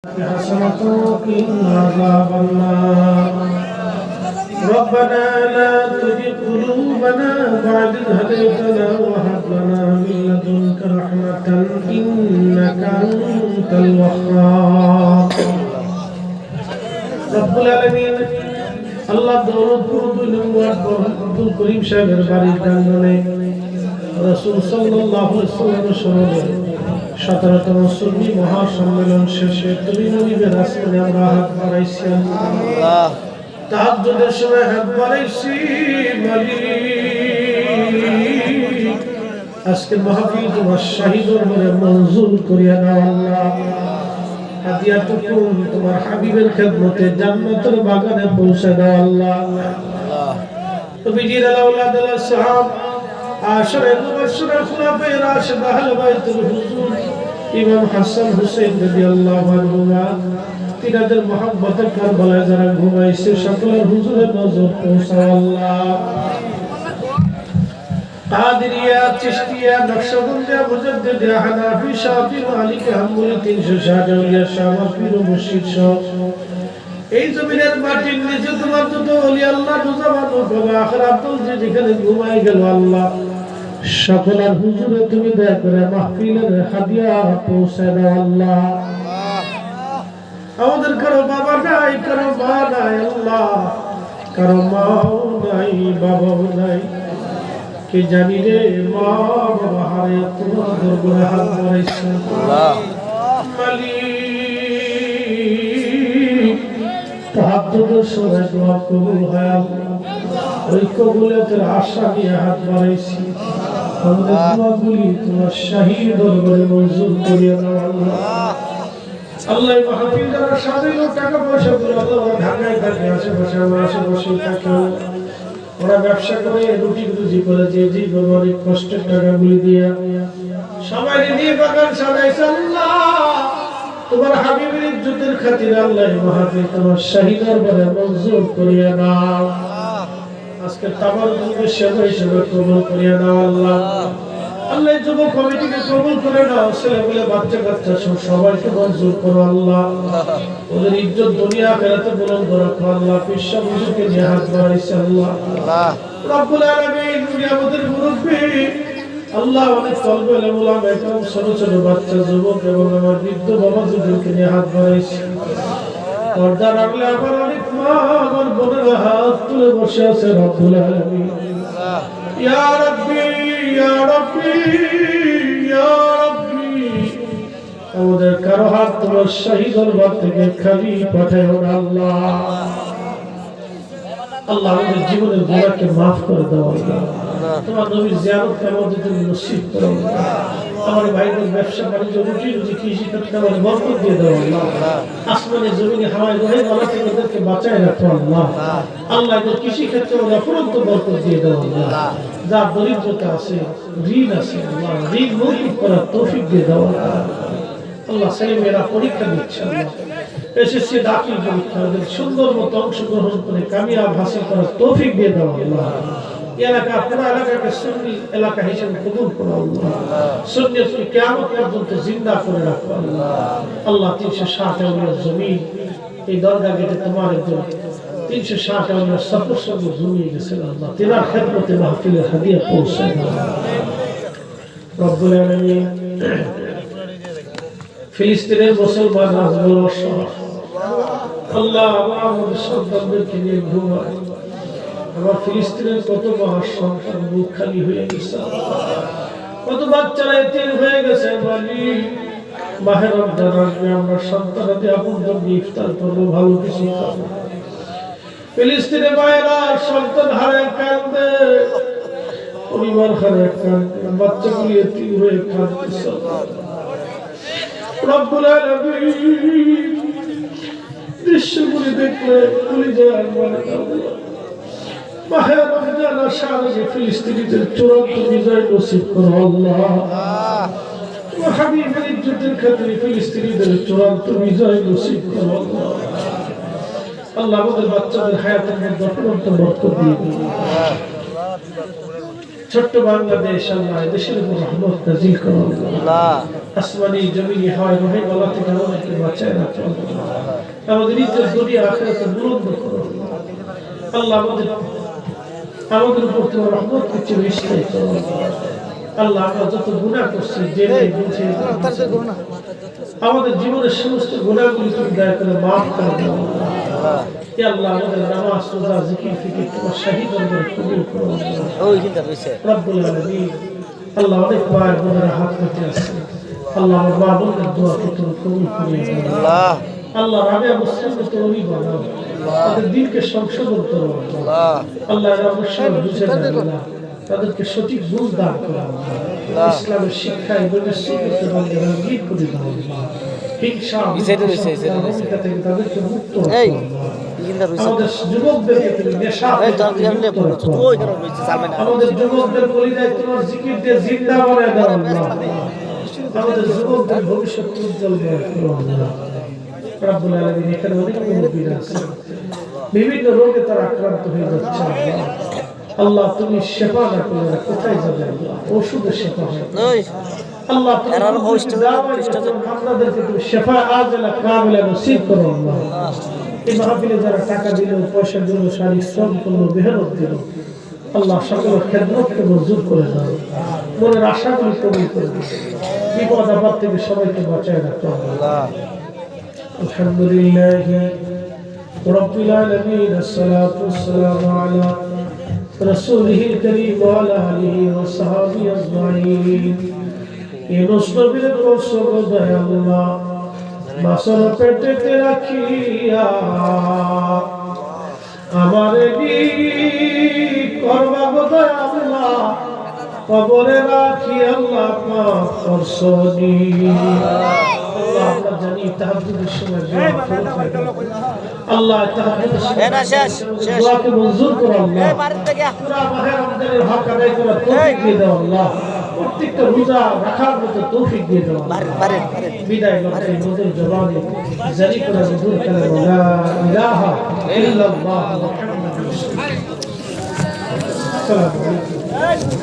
حسنة وقنا عذاب النار ربنا لا تزغ قلوبنا بعد إذ هديتنا وهب لنا من لدنك رحمة إنك أنت الوهاب رب العالمين আল্লাহ দৌলতপুর 2 নম্বর আব্দুল করিম সাহেবের বাড়ির প্রাঙ্গণে রাসূল সাল্লাল্লাহু আলাইহি ওয়াসাল্লামের স্মরণে 17তম সুন্নি মহাসম্মেলন শেষে তুমি নবীর রাসূলে আমরা হাত বাড়াইছি আল্লাহ তাহাজ্জুদের সময় হাত বাড়াইছি মালিক আজকে মাহফিল তোমার শাহী দরবারে মঞ্জুর করিয়া দাও আল্লাহ হাদিয়াতুকুম তোমার হাবিবের খেদমতে জান্নাতের বাগানে পৌঁছে দাও আল্লাহ নবীজির আওলাদ সাহাব আশরে মুবাশশিরা খুলাফায়ে রাশিদ আহলে বাইতুল হুজুর ইমাম হাসান হুসাইন রাদিয়াল্লাহু আনহুমা তিনাদের মহব্বতের কারবালায় যারা ঘুমাইছে সকলের হুজুরের নজর পৌঁছাও আল্লাহ কাদেরিয়া চিশতিয়া নকশবন্দিয়া মুজাদ্দিদিয়া হানাফি শাফি মালিকি হাম্বলি 360 আউলিয়া শাহ পীর ও মুর্শিদ সহ এই জমিনের মাটির নিচে তোমার যত ওলি আল্লাহ বুঝাবানো বাবা আখিরাতুল যেখানে ঘুমায় গেল আল্লাহ সকলের হুজুরে তুমি দয়া করে মাহফিলের হাদিয়া পৌঁছে দাও আল্লাহ আমাদের কারো বাবা নাই কারো মা নাই আল্লাহ কারো মাও নাই বাবাও নাই কে জানি রে মা বাবা হারে তোমার দরবারে হাত বাড়াইছে আল্লাহ মালিক তাহাজ্জুদের সময় দোয়া কবুল হয় ওই কবুলের আশা নিয়ে হাত বাড়াইছি আমাদের দোয়াগুলি তোমার শাহী দরবারে মঞ্জুর করিয়া দাও আল্লাহ আল্লাহ মাহফিল যারা সাজাইলো টাকা পয়সা করে আল্লাহ ঢাকায় থাকে আশেপাশে আমার আশেপাশে থাকে ওরা ব্যবসা করে রুটি রুজি করে যে অনেক কষ্টের টাকাগুলি দিয়ে সবাই দিয়ে বাগান সাজাইছে আল্লাহ তোমার হাবিবের ইজ্জতের খাতিরে আল্লাহ মাহফিল তোমার শাহী দরবারে মঞ্জুর করিয়া দাও আজকে তাবারুকে সেবা হিসেবে কবুল করিয়া দাও আল্লাহ আল্লাহ যুব কমিটিকে কবুল করে নাও ছেলে বলে বাচ্চা কাচ্চা সবাইকে মঞ্জুর করো আল্লাহ ওদের ইজ্জত দুনিয়া আখিরাতে বুলন্দ রাখো আল্লাহ পিসা বুজুকে নিয়ে হাত বাড়াইছে আল্লাহ রব্বুল আলামিন আমাদের মুরব্বি আল্লাহ অনেক তলবে উলামা একদম ছোট ছোট বাচ্চা যুবক এবং আমার বৃদ্ধ বাবা যুবককে নিয়ে হাত বাড়াইছে পর্দা রাখলে আমার অনেক মা আমার বোনেরা হাত তুলে বসে আছে রব্বুল আলামিন ইয়া রাব্বি ইয়া রাব্বি ইয়া রাব্বি আমাদের কারো হাত তোমার শাহী দরবার থেকে খালি পাঠাও না আল্লাহ আল্লাহ আমাদের জীবনের গুনাহকে maaf করে দাও আল্লাহ তোমার নবীর জিয়ারত আমাদের জন্য নসিব করো আমার ভাইদের ব্যবসা বাণিজ্য রুটি রুজি কৃষি ক্ষেত্রে আমাদের বরকত দিয়ে দাও আল্লাহ আসমানে জমিনে হাওয়ায় রহে বালা থেকে ওদেরকে বাঁচায় রাখো আল্লাহ আল্লাহ এদের কৃষি ক্ষেত্রে অফুরন্ত বরকত দিয়ে দাও আল্লাহ যার দরিদ্রতা আছে ঋণ আছে আল্লাহ ঋণ মৌকুফ করার তৌফিক দিয়ে দাও আল্লাহ ছেলেমেয়েরা পরীক্ষা দিচ্ছে আল্লাহ এসএসসি দাখিল পরীক্ষা ওদের সুন্দর মতো অংশগ্রহণ করে কামিয়াব হাসিল করার তৌফিক দিয়ে দাও আল্লাহ এলাকা পুরো এলাকাকে সুন্নি এলাকা হিসেবে কবুল করো আল্লাহ সুন্নিয়তকে কিয়ামত পর্যন্ত জিন্দা করে রাখো আল্লাহ আল্লাহ 360 আউলিয়ার জমিন এই দরগা গেটে তোমার একজন 360 আউলিয়ার সফর সঙ্গে জমিয়ে গেছেন আল্লাহ তেনার খেদমতে মাহফিলের হাদিয়া পৌঁছে দাও রব্বুল আলামিন ফিলিস্তিনের মুসলমান রাজবল আল্লাহ আমাদের সন্তানদেরকে নিয়ে ঘুমায় আমার ফিলিস্তিনের কত মহাসন্তান বুক খালি হয়ে গেছে কত বাচ্চারা এতিম হয়ে গেছে মালিক মাহে রমজান আসবে আমরা সন্তানাদের আপনজন ইফতার করবো ভালো কিছু খাবো ফিলিস্তিনে মায়েরা সন্তান হারায় কাঁদবে পরিবার হারায় কাঁদবে বাচ্চাগুলি এতিম হয়ে কাঁদতেছে রব্বুল আলামিন দৃশ্যগুলি দেখলে কলিজার মনে আল্লাহ মাহে রমজান আসার আগে ফিলিস্তিনিদের চূড়ান্ত বিজয় নসিব করো আল্লাহ তোমার হাবিবের ইজ্জতের খাতিরে ফিলিস্তিনিদের চূড়ান্ত বিজয় নসিব করো আল্লাহ আল্লাহ আমাদের বাচ্চাদের হায়াতের মধ্যে অফুরন্ত বরকত দিয়ে দিন ছোট্ট বাংলাদেশ আল্লাহ দেশের উপর রহমত নাজিল করো আল্লাহ আসমানি জমিনি হয় রহিম আল্লাহ থেকে আমাদেরকে বাঁচায় রাখো আমাদের ইজ্জত দুনিয়া আখিরাতে বুলন্দ করো আল্লাহ আমাদের উপর তোমার রহমত কিছু নিশ্চয় করো আল্লাহ আমরা যত গুনাহ করছি জেনে বুঝে আমাদের জীবনের সমস্ত গুনাহগুলি তুমি দয়া করে মাফ করে দাও হে আল্লাহ আমাদের নামাজ রোজা জিকির ফিকির তোমার শাহী দরবারে কবুল করো রব্বুল আলামিন আল্লাহ অনেক মায়ের বোনেরা হাত পেতে আছে আল্লাহ আমার মা বোনদের দোয়াকে তুমি কবুল করে আল্লাহ আল্লাহ রাবিয়া মুসলিমকে তুমি বানাও তাদের দিলকে সংশোধন করো আল্লাহ এরা অবশ্যই বুঝে যাবে না তাদেরকে সঠিক বুঝ দান করো ইসলামের শিক্ষা এবং সুন্নতে বান্দারা গীত করে দাও হিংসা থেকে তাদেরকে মুক্ত আমাদের যুবকদেরকে তুমি নেশা আমাদের যুবকদের পরিচয় তোমার জিকির দিয়ে জিন্দা বানায় দাও আমাদের যুবকদের ভবিষ্যৎ উজ্জ্বল করো রব্বুল আলামিন এখানে অনেক মুরব্বিরা আছে বিভিন্ন রোগে তারা আক্রান্ত হয়ে যাচ্ছে আল্লাহ তুমি শেফা না করলে কোথায় যাবে ওষুধের শেফা হয় আল্লাহ আপনাদেরকে তুমি শেফা আজলা কামিলা নসিব করো আল্লাহ এই মাহফিলে যারা টাকা দিল পয়সা দিল শারীরিক শ্রম করলো মেহনত দিল আল্লাহ সকলের খেদমতকে মঞ্জুর করে দাও মনের আশাগুলি কবুল করে দাও বিপদ আপদ থেকে সবাইকে বাঁচায় রাখো আল্লাহ আলহামদুলিল্লাহ রাব্বিল আলামিন আসসালাতু ওয়াসসালামু আলা রাসূলিহিল কারীম ওয়া আলা আলিহি ওয়া সাহবিহি আজমাইন এই নবীর রসুল দয়াল্লাহ বাসর পেটেতে রাখিয়া আমারে দি করবা গো দয়াল্লাহ কবরে রাখি আল্লাহ পাক করছনি আমরা জানি তাহাজ্জুদের সময় আল্লাহ তাহাজ্জুদের সময় দোয়াকে মঞ্জুর করো আল্লাহ পুরা মাহে রমজানের হক আদায় করার তৌফিক দিয়ে দাও আল্লাহ প্রত্যেকটা রোজা রাখার মতো তৌফিক দিয়ে দাও বিদায় লক্ষ্যে নজর জবানে জারি করে মধুর কালাম লা ইলাহা ইল্লাল্লাহ মুহাম্মাদুর রাসূলুল্লাহ আসসালামু আলাইকুম